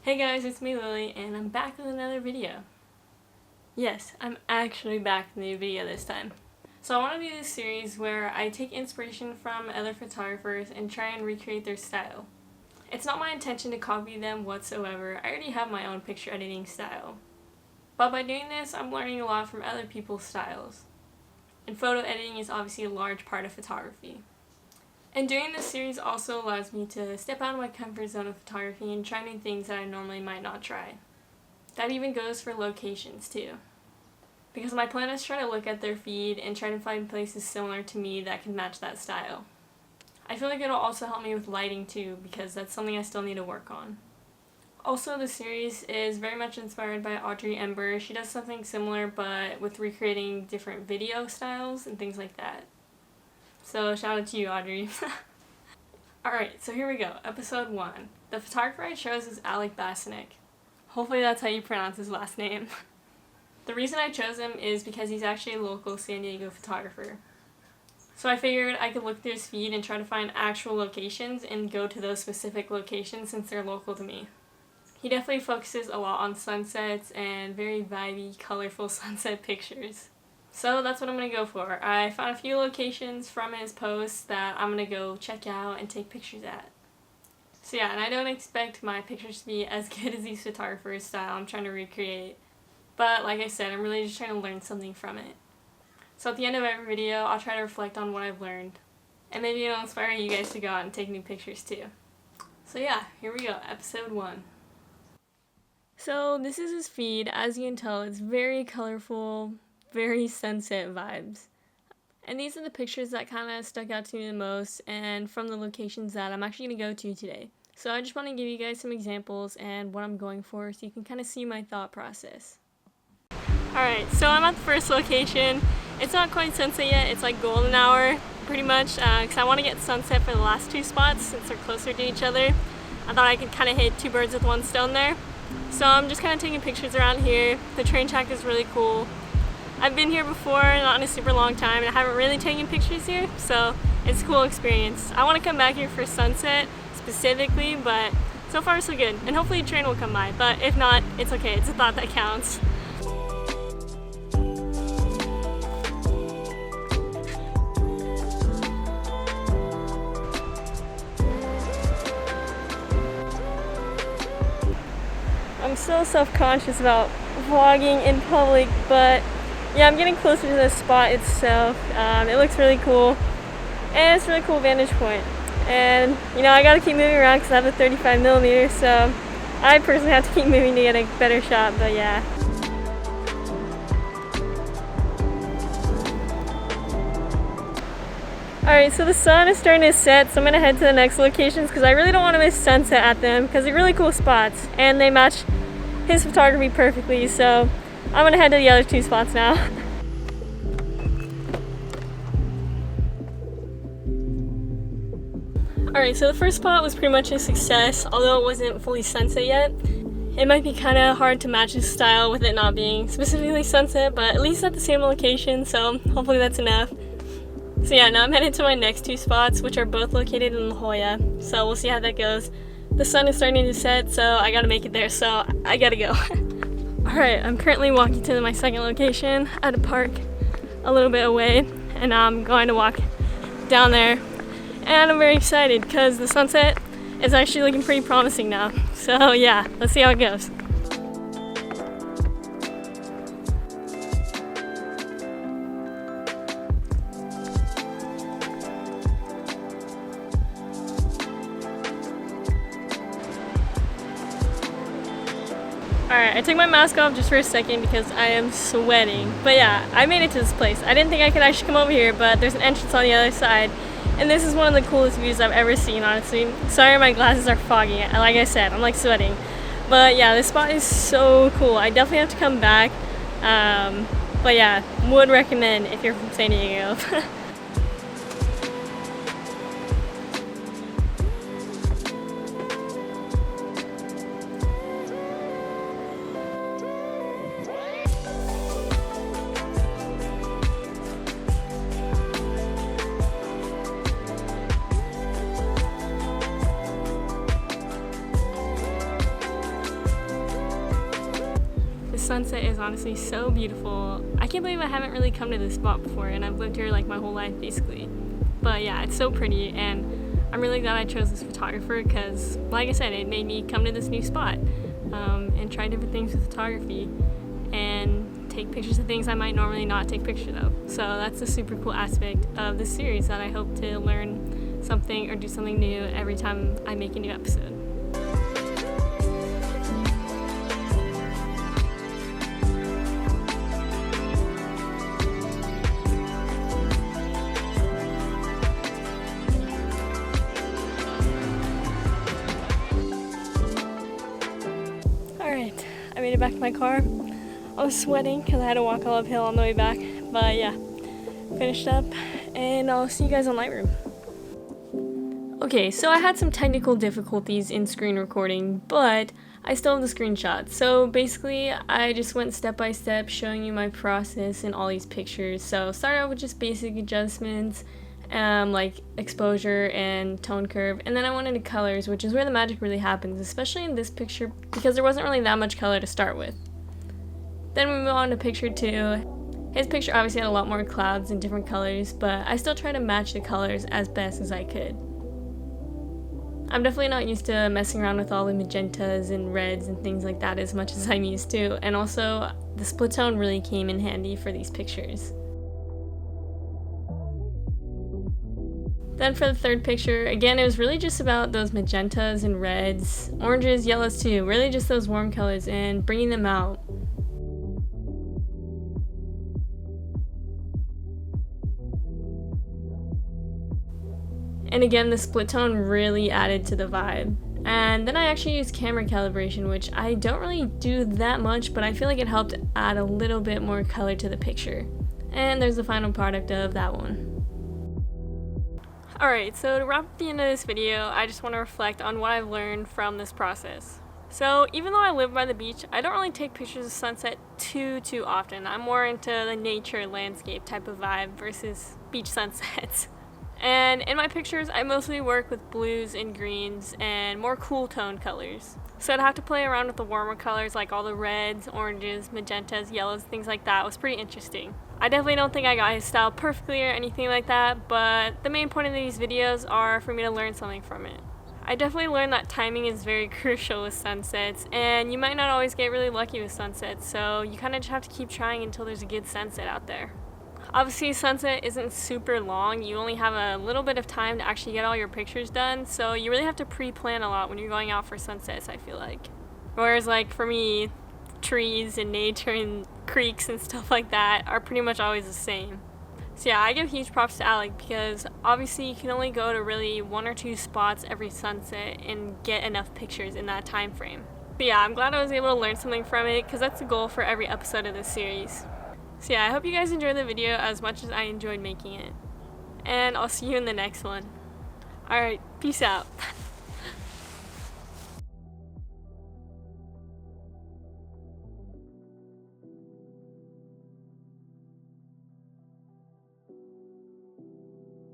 Hey guys, it's me Lily, and I'm back with another video. Yes, I'm actually back with a new video this time. So I want to do this series where I take inspiration from other photographers and try and recreate their style. It's not my intention to copy them whatsoever, I already have my own picture editing style. But by doing this, I'm learning a lot from other people's styles. And photo editing is obviously a large part of photography. And doing this series also allows me to step out of my comfort zone of photography and try new things that I normally might not try. That even goes for locations too. Because my plan is to try to look at their feed and try to find places similar to me that can match that style. I feel like it'll also help me with lighting too, because that's something I still need to work on. Also, the series is very much inspired by Audrey Ember. She does something similar but with recreating different video styles and things like that. So shout out to you, Audrey. Alright, so here we go. Episode 1. The photographer I chose is Alec Basanec. Hopefully that's how you pronounce his last name. The reason I chose him is because he's actually a local San Diego photographer. So I figured I could look through his feed and try to find actual locations and go to those specific locations since they're local to me. He definitely focuses a lot on sunsets and very vibey, colorful sunset pictures. So that's what I'm going to go for. I found a few locations from his posts that I'm going to go check out and take pictures at. So yeah, and I don't expect my pictures to be as good as these photographers' style I'm trying to recreate. But like I said, I'm really just trying to learn something from it. So at the end of every video, I'll try to reflect on what I've learned. And maybe it'll inspire you guys to go out and take new pictures too. So yeah, here we go, episode 1. So this is his feed. As you can tell, it's very colorful, very sunset vibes. And these are the pictures that kind of stuck out to me the most and from the locations that I'm actually going to go to today. So I just want to give you guys some examples and what I'm going for so you can kind of see my thought process. Alright, so I'm at the first location. It's not quite sunset yet, it's like golden hour pretty much because I want to get sunset for the last 2 spots since they're closer to each other. I thought I could kind of hit 2 birds with 1 stone there. So I'm just kind of taking pictures around here. The train track is really cool. I've been here before, not in a super long time, and I haven't really taken pictures here, so it's a cool experience. I want to come back here for sunset specifically, but so far so good. And hopefully a train will come by, but if not, it's okay. It's a thought that counts. I'm so self-conscious about vlogging in public, but yeah, I'm getting closer to the spot itself. It looks really cool, and it's a really cool vantage point. And you know, I gotta keep moving around because I have a 35mm, so I personally have to keep moving to get a better shot, but yeah. Alright, so the sun is starting to set, so I'm gonna head to the next locations because I really don't want to miss sunset at them because they're really cool spots and they match his photography perfectly, so I'm gonna head to the other 2 spots now. Alright, so the first spot was pretty much a success, although it wasn't fully sunset yet. It might be kind of hard to match his style with it not being specifically sunset, but at least at the same location, so hopefully that's enough. So yeah, now I'm headed to my next 2 spots, which are both located in La Jolla, so we'll see how that goes. The sun is starting to set, so I gotta make it there, so I gotta go. Alright, I'm currently walking to my second location at a park a little bit away, and I'm going to walk down there. And I'm very excited because the sunset is actually looking pretty promising now. So yeah, let's see how it goes. Alright, I took my mask off just for a second because I am sweating. But yeah, I made it to this place. I didn't think I could actually come over here, but there's an entrance on the other side. And this is one of the coolest views I've ever seen, honestly. Sorry my glasses are foggy. Like I said, I'm like sweating. But yeah, this spot is so cool. I definitely have to come back. But yeah, would recommend if you're from San Diego. sunset is honestly so beautiful. I can't believe I haven't really come to this spot before, and I've lived here like my whole life basically. But yeah, it's so pretty, and I'm really glad I chose this photographer because, like I said, it made me come to this new spot and try different things with photography and take pictures of things I might normally not take pictures of. So that's a super cool aspect of this series that I hope to learn something or do something new every time I make a new episode. Alright, I made it back to my car. I was sweating because I had to walk all uphill on the way back, but yeah, finished up, and I'll see you guys on Lightroom. Okay, so I had some technical difficulties in screen recording, but I still have the screenshots. So basically, I just went step by step showing you my process in all these pictures. So started out with just basic adjustments, like exposure and tone curve, and then I went into colors, which is where the magic really happens, especially in this picture because there wasn't really that much color to start with. Then we move on to picture 2. His picture obviously had a lot more clouds and different colors, but I still try to match the colors as best as I could. I'm definitely not used to messing around with all the magentas and reds and things like that as much as I'm used to, and also the split tone really came in handy for these pictures. Then for the third picture, again, it was really just about those magentas and reds, oranges, yellows too, really just those warm colors and bringing them out. And again, the split tone really added to the vibe. And then I actually used camera calibration, which I don't really do that much, but I feel like it helped add a little bit more color to the picture. And there's the final product of that one. Alright, so to wrap up the end of this video, I just want to reflect on what I've learned from this process. So even though I live by the beach, I don't really take pictures of sunset too often. I'm more into the nature landscape type of vibe versus beach sunsets. And in my pictures, I mostly work with blues and greens and more cool tone colors. So I'd have to play around with the warmer colors like all the reds, oranges, magentas, yellows, things like that. It was pretty interesting. I definitely don't think I got his style perfectly or anything like that, but the main point of these videos are for me to learn something from it. I definitely learned that timing is very crucial with sunsets, and you might not always get really lucky with sunsets, so you kind of just have to keep trying until there's a good sunset out there. Obviously, sunset isn't super long. You only have a little bit of time to actually get all your pictures done, so you really have to pre-plan a lot when you're going out for sunsets, I feel like. Whereas, like, for me, trees and nature and creeks and stuff like that are pretty much always the same. So yeah, I give huge props to Alec because obviously you can only go to really 1 or 2 spots every sunset and get enough pictures in that time frame. But yeah, I'm glad I was able to learn something from it because that's the goal for every episode of this series. So yeah, I hope you guys enjoyed the video as much as I enjoyed making it. And I'll see you in the next one. Alright, peace out.